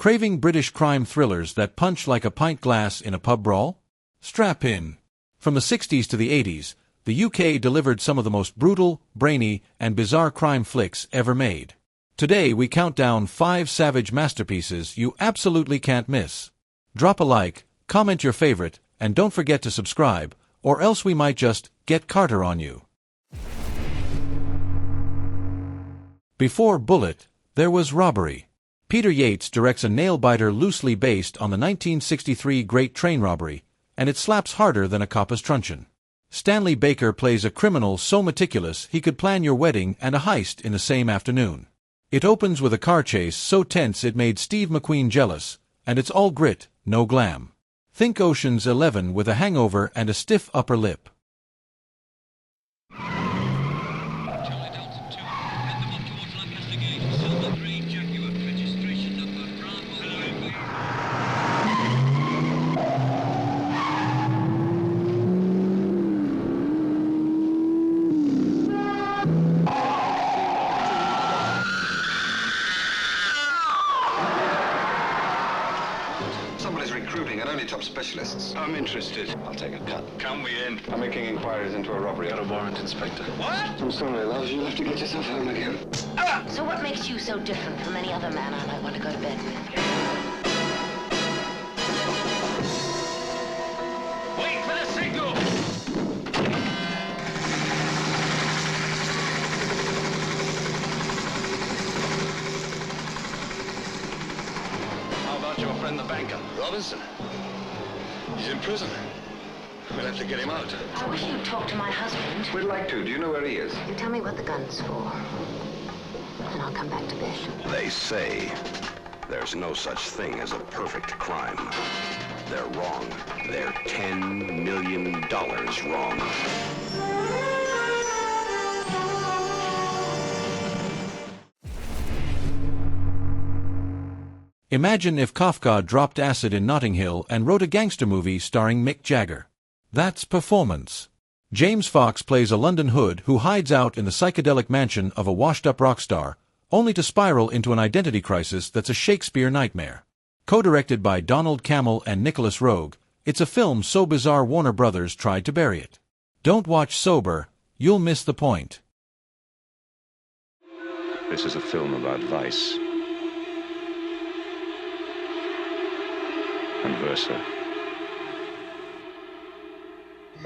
Craving British crime thrillers that punch like a pint glass in a pub brawl? Strap in. From the 60s to the 80s, the UK delivered some of the most brutal, brainy, and bizarre crime flicks ever made. Today we count down 5 savage masterpieces you absolutely can't miss. Drop a like, comment your favorite, and don't forget to subscribe, or else we might just get Carter on you. Before Bullet, there was Robbery. Peter Yates directs a nail-biter loosely based on the 1963 Great Train Robbery, and it slaps harder than a coppa's truncheon. Stanley Baker plays a criminal so meticulous he could plan your wedding and a heist in the same afternoon. It opens with a car chase so tense it made Steve McQueen jealous, and it's all grit, no glam. Think Ocean's 11 with a hangover and a stiff upper lip. Somebody's recruiting and only top specialists. I'm interested. I'll take a cut. Count me in. I'm making inquiries into a robbery. Got a warrant, Inspector. What? I'm sorry, love. You'll have to get yourself home again. So what makes you so different from any other man I might want to go to bed with? Wait for the signal! How about your friend the banker? Robinson? He's in prison. We'll have to get him out. I wish you'd talk to my husband. We'd like to. Do you know where he is? You tell me what the gun's for, and I'll come back to bed. They say there's no such thing as a perfect crime. They're wrong. They're $10 million wrong. Imagine if Kafka dropped acid in Notting Hill and wrote a gangster movie starring Mick Jagger. That's performance. James Fox plays a London hood who hides out in the psychedelic mansion of a washed-up rock star, only to spiral into an identity crisis that's a Shakespeare nightmare. Co-directed by Donald Cammell and Nicholas Roeg, it's a film so bizarre Warner Brothers tried to bury it. Don't watch sober, you'll miss the point. This is a film about vice and versa.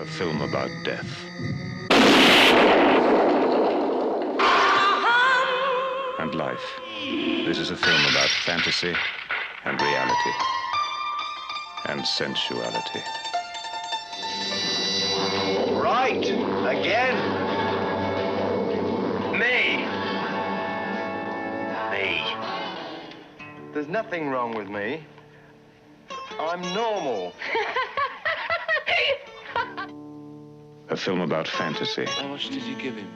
A film about death. And life. This is a film about fantasy and reality and sensuality. Right! Again! Me! There's nothing wrong with me. I'm normal. A film about fantasy. How much did you give him?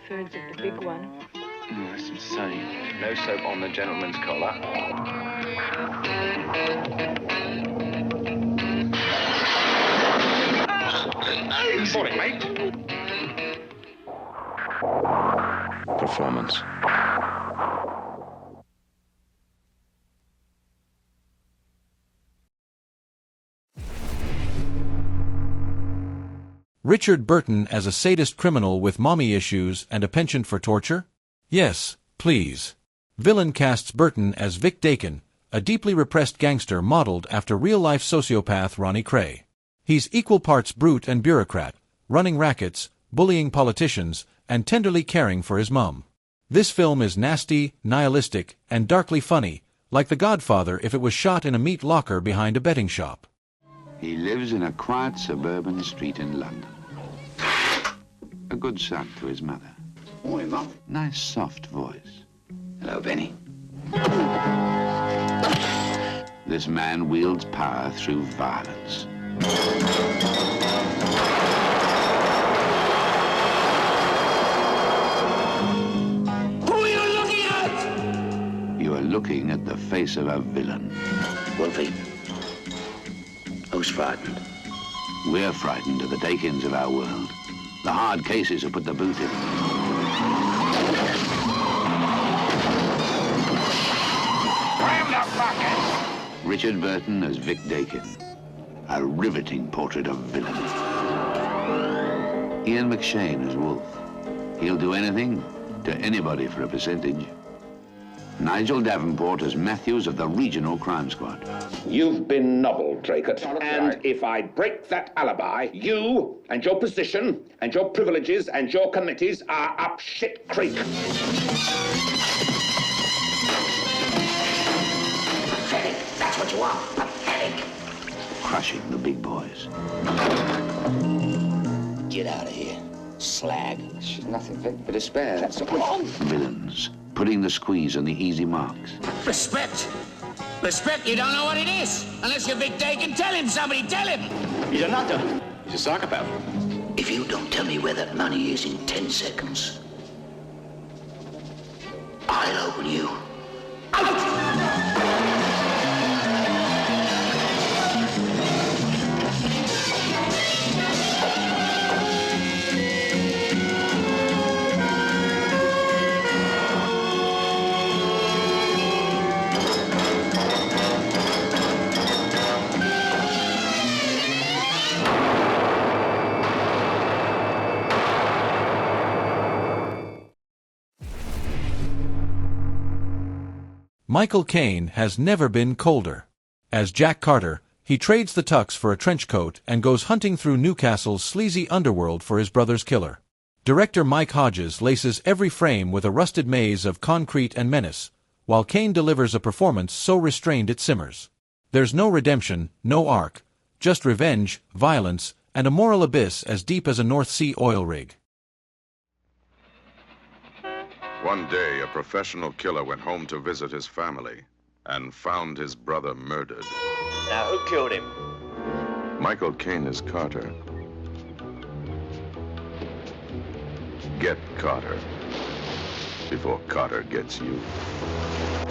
2/3 of the big one. Oh, that's insane. No soap on the gentleman's collar. Morning, mate. Performance. Richard Burton as a sadist criminal with mommy issues and a penchant for torture? Yes, please. Villain casts Burton as Vic Dakin, a deeply repressed gangster modeled after real-life sociopath Ronnie Cray. He's equal parts brute and bureaucrat, running rackets, bullying politicians, and tenderly caring for his mum. This film is nasty, nihilistic, and darkly funny, like The Godfather if it was shot in a meat locker behind a betting shop. He lives in a quiet suburban street in London. A good son to his mother. Morning, Mum. Nice soft voice. Hello, Benny. This man wields power through violence. Who are you looking at? You are looking at the face of a villain. Wolfie. Who's frightened? We're frightened of the Dakins of our world. The hard cases have put the boot in. Ram the fuck! Richard Burton as Vic Dakin. A riveting portrait of villain. Ian McShane as Wolf. He'll do anything to anybody for a percentage. Nigel Davenport as Matthews of the Regional Crime Squad. You've been nobbled, Draycott, and if I break that alibi, you and your position and your privileges and your committees are up shit creek. Pathetic. That's what you are. Pathetic. Crushing the big boys. Get out of here, slag. She's nothing, Vic, but despair. That's Villains. Putting the squeeze on the easy marks. Respect. Respect, you don't know what it is. Unless you're Vic Dakin, tell him, somebody, tell him. He's a nutter. He's a psychopath. If you don't tell me where that money is in 10 seconds, I'll open you. Michael Caine has never been colder. As Jack Carter, he trades the tux for a trench coat and goes hunting through Newcastle's sleazy underworld for his brother's killer. Director Mike Hodges laces every frame with a rusted maze of concrete and menace, while Caine delivers a performance so restrained it simmers. There's no redemption, no arc, just revenge, violence, and a moral abyss as deep as a North Sea oil rig. One day, a professional killer went home to visit his family and found his brother murdered. Now, who killed him? Michael Caine is Carter. Get Carter before Carter gets you.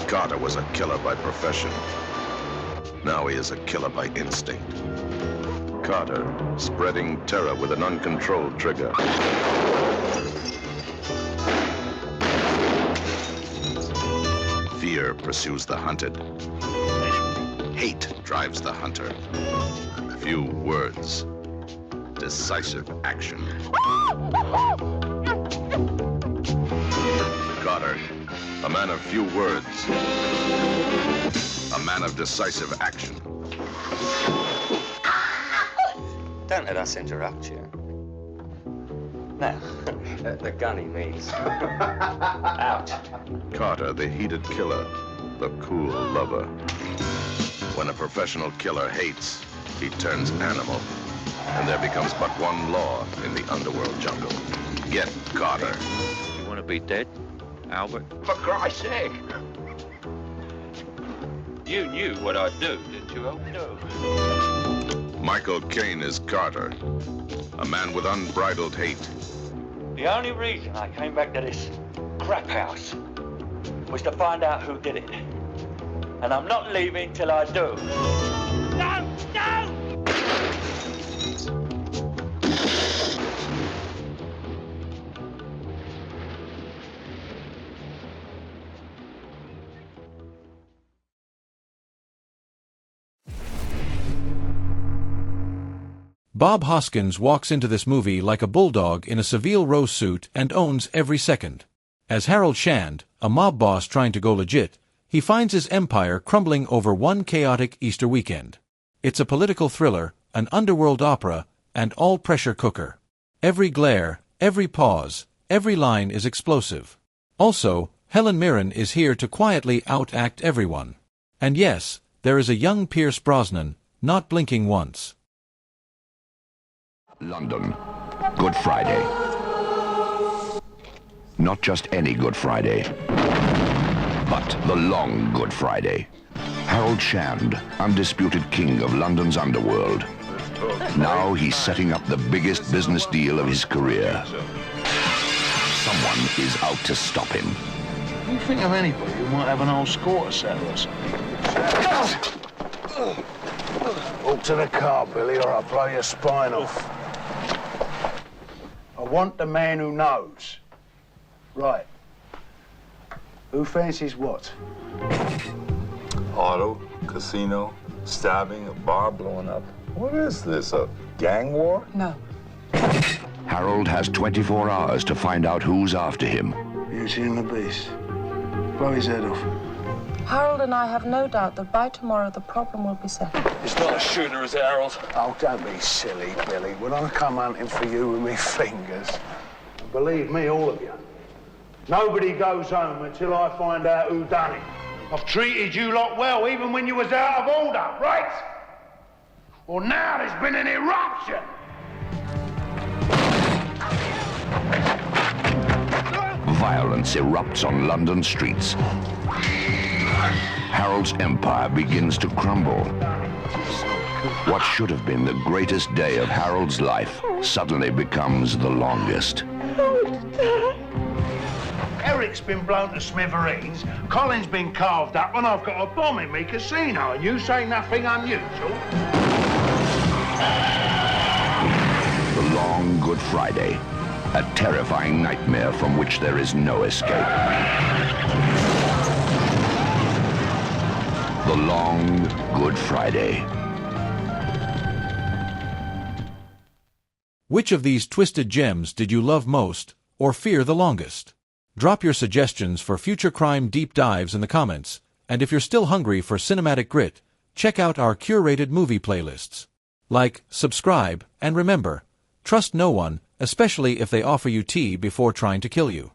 Carter was a killer by profession. Now he is a killer by instinct. Carter, spreading terror with an uncontrolled trigger. Fear pursues the hunted. Hate drives the hunter. Few words. Decisive action. Carter, a man of few words. A man of decisive action. Don't let us interrupt you. Now, the gunny means. Out. Carter, the heated killer, the cool lover. When a professional killer hates, he turns animal. And there becomes but one law in the underworld jungle. Get Carter. You want to be dead, Albert? For Christ's sake. You knew what I'd do, didn't you, Albert? No. Michael Caine is Carter, a man with unbridled hate. The only reason I came back to this crap house was to find out who did it. And I'm not leaving till I do. No! No! Bob Hoskins walks into this movie like a bulldog in a Savile Row suit and owns every second. As Harold Shand, a mob boss trying to go legit, he finds his empire crumbling over one chaotic Easter weekend. It's a political thriller, an underworld opera, and all-pressure cooker. Every glare, every pause, every line is explosive. Also, Helen Mirren is here to quietly outact everyone. And yes, there is a young Pierce Brosnan, not blinking once. London, Good Friday. Not just any Good Friday, but the long Good Friday. Harold Shand, undisputed king of London's underworld. Now he's setting up the biggest business deal of his career. Someone is out to stop him. You think of anybody who might have an old score to settle or something? Walk to the car, Billy, or I'll blow your spine off. I want the man who knows. Right. Who fancies what? Auto, casino, stabbing, a bar blowing up. What is this, a gang war? No. Harold has 24 hours to find out who's after him. Beauty and the Beast. Blow his head off. Harold and I have no doubt that by tomorrow the problem will be settled. It's not a shooter, is it, Harold? Oh, don't be silly, Billy. When I come hunting for you with me fingers, believe me, all of you, nobody goes home until I find out who done it. I've treated you lot well, even when you was out of order, right? Well, now there's been an eruption. Violence erupts on London streets. Harold's empire begins to crumble. What should have been the greatest day of Harold's life suddenly becomes the longest. Eric's been blown to smithereens, Colin's been carved up, and I've got a bomb in me casino, and you say nothing unusual? The long Good Friday, a terrifying nightmare from which there is no escape. The long Good Friday. Which of these twisted gems did you love most or fear the longest? Drop your suggestions for future crime deep dives in the comments, and if you're still hungry for cinematic grit, check out our curated movie playlists. Like, subscribe, and remember, trust no one, especially if they offer you tea before trying to kill you.